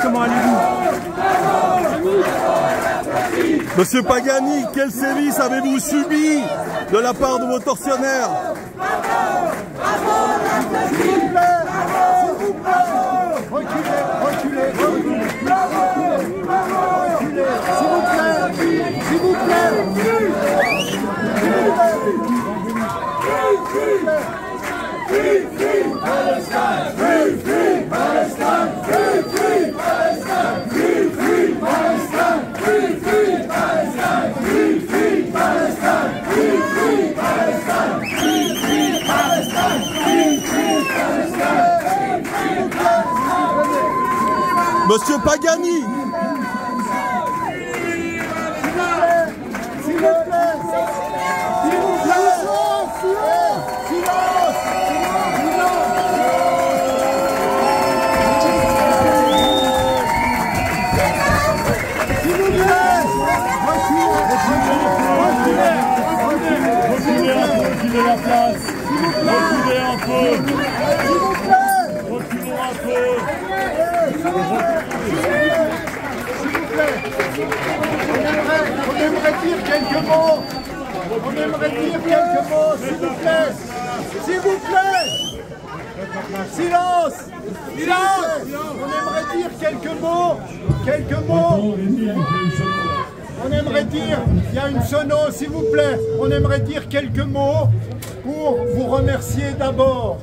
comment allez-vous? Monsieur Pagani, quel sévice avez-vous subi de la part de vos tortionnaires? S'il vous plaît. Monsieur Pagani, On aimerait dire quelques mots. S'il vous plaît. S'il vous plaît. Silence. On aimerait dire quelques mots. On aimerait dire, il y a une sono, s'il vous plaît. On aimerait dire quelques mots pour vous remercier d'abord.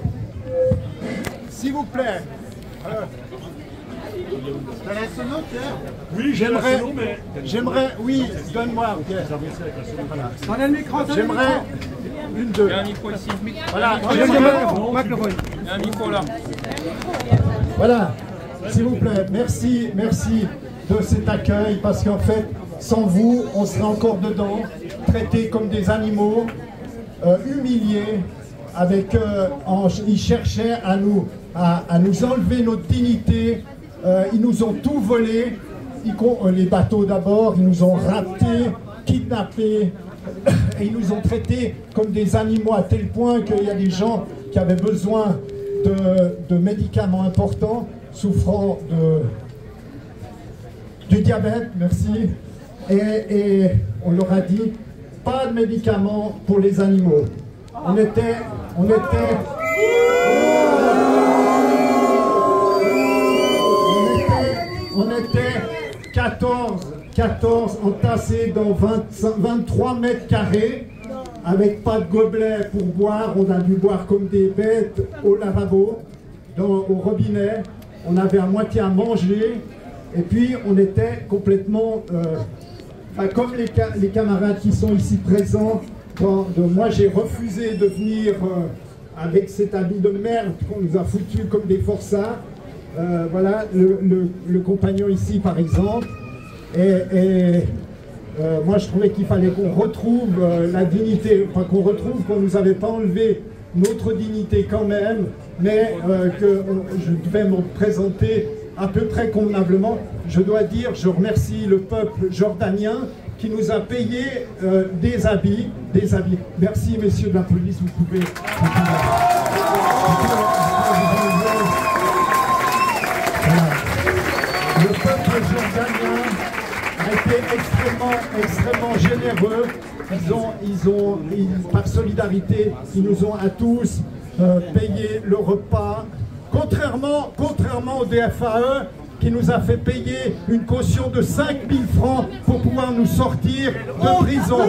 S'il vous plaît. T'as la sono, Pierre? Oui, j'ai la sono, mais... Oui, donne-moi, Pierre. Voilà. J'aimerais une, deux. Il y a un micro ici. Voilà, Il y a un micro là. Voilà, s'il vous plaît, merci de cet accueil, parce qu'en fait, sans vous, on serait encore dedans, traités comme des animaux, humiliés, ils cherchaient à nous enlever notre dignité. Ils nous ont tout volé, les bateaux d'abord, ils nous ont raptés, kidnappés, et ils nous ont traités comme des animaux à tel point qu'il y a des gens qui avaient besoin de médicaments importants, souffrant du diabète, merci, et on leur a dit, pas de médicaments pour les animaux. On était 14 entassés dans 23 mètres carrés, avec pas de gobelet pour boire. On a dû boire comme des bêtes au lavabo, au robinet. On avait à moitié à manger, et puis on était complètement, comme les camarades qui sont ici présents. Moi j'ai refusé de venir avec cet habit de merde qu'on nous a foutu comme des forçats. Voilà, le compagnon ici par exemple, et moi je trouvais qu'il fallait qu'on retrouve la dignité, enfin qu'on nous avait pas enlevé notre dignité quand même, mais que je devais me présenter à peu près convenablement. Je dois dire, je remercie le peuple jordanien qui nous a payé des habits. Merci messieurs de la police, vous pouvez Le peuple jordanien a été extrêmement généreux. Par solidarité, ils nous ont à tous payé le repas. Contrairement au DFAE, qui nous a fait payer une caution de 5 000 francs pour pouvoir nous sortir de prison.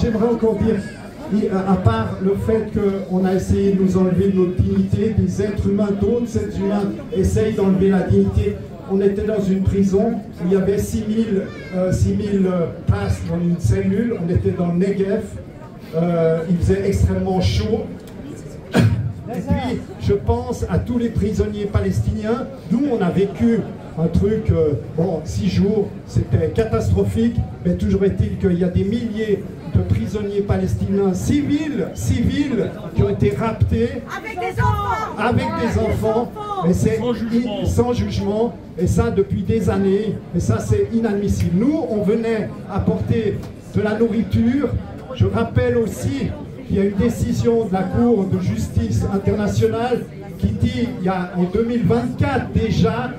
J'aimerais encore dire, à part le fait qu'on a essayé de nous enlever notre dignité, des êtres humains, d'autres êtres humains essayent d'enlever la dignité. On était dans une prison où il y avait 6 000 places dans une cellule. On était dans le Negev. Il faisait extrêmement chaud. Et puis, je pense à tous les prisonniers palestiniens. Nous, on a vécu un truc, bon, 6 jours, c'était catastrophique, mais toujours est-il qu'il y a des milliers de prisonniers palestiniens civils qui ont été raptés avec des enfants, mais c'est sans jugement, et ça depuis des années, et ça c'est inadmissible. Nous, on venait apporter de la nourriture. Je rappelle aussi qu'il y a une décision de la Cour de justice internationale qui dit, il y a en 2024 déjà,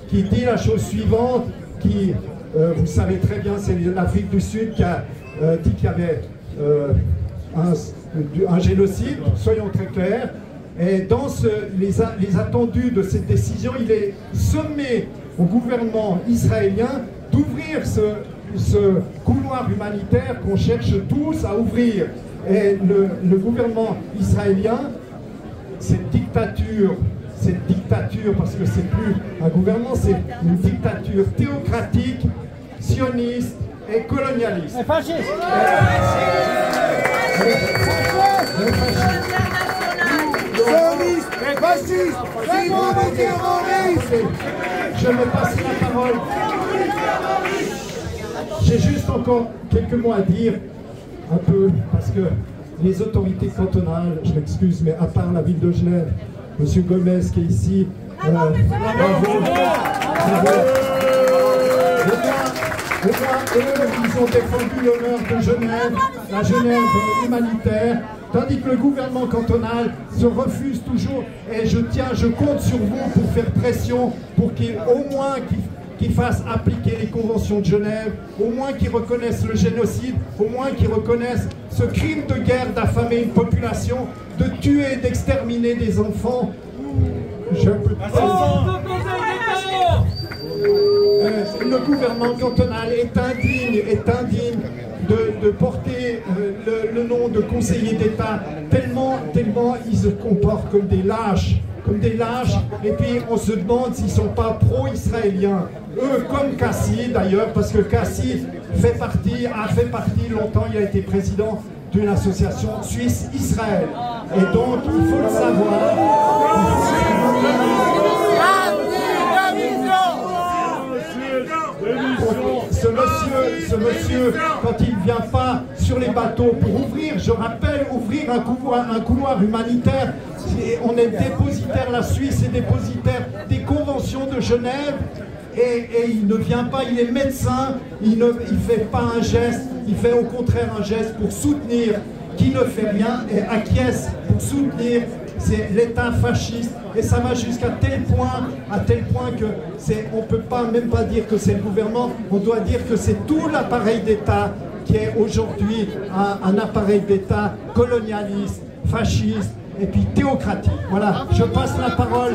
qui dit la chose suivante, qui, vous savez très bien, c'est l'Afrique du Sud qui a dit qu'il y avait un génocide, soyons très clairs, et dans les attendus de cette décision, il est sommé au gouvernement israélien d'ouvrir ce couloir humanitaire qu'on cherche tous à ouvrir. Et le gouvernement israélien, cette dictature, parce que c'est plus un gouvernement, c'est une dictature théocratique, sioniste et colonialiste. Et fasciste. Je vais passer la parole. J'ai juste encore quelques mots à dire, un peu, parce que les autorités cantonales, je m'excuse, mais à part la ville de Genève, M. Gomez qui est ici, bravo. Eux, ils ont défendu l'honneur de Genève, la Genève humanitaire, tandis que le gouvernement cantonal se refuse toujours, et je compte sur vous pour faire pression, pour qu'au moins qu'ils fassent appliquer les conventions de Genève, au moins qu'ils reconnaissent le génocide, au moins qu'ils reconnaissent ce crime de guerre d'affamer une population, de tuer et d'exterminer des enfants. Le gouvernement cantonal est indigne de porter le nom de conseiller d'État, tellement ils se comportent comme des lâches, et puis on se demande s'ils ne sont pas pro-israéliens. Eux, comme Cassi d'ailleurs, parce que Cassi a fait partie longtemps, il a été président d'une association Suisse-Israël. Et donc, il faut le savoir. Ce monsieur, quand il ne vient pas sur les bateaux pour ouvrir, je rappelle, ouvrir un couloir humanitaire, on est dépositaire, la Suisse est dépositaire des conventions de Genève, et il ne vient pas, il est médecin, il ne fait pas un geste, il fait au contraire un geste pour soutenir qui ne fait rien et acquiesce pour soutenir c'est l'État fasciste, et ça va jusqu'à tel point que on ne peut même pas dire que c'est le gouvernement, on doit dire que c'est tout l'appareil d'État qui est aujourd'hui un appareil d'État colonialiste, fasciste et puis théocratique. Voilà, je passe la parole.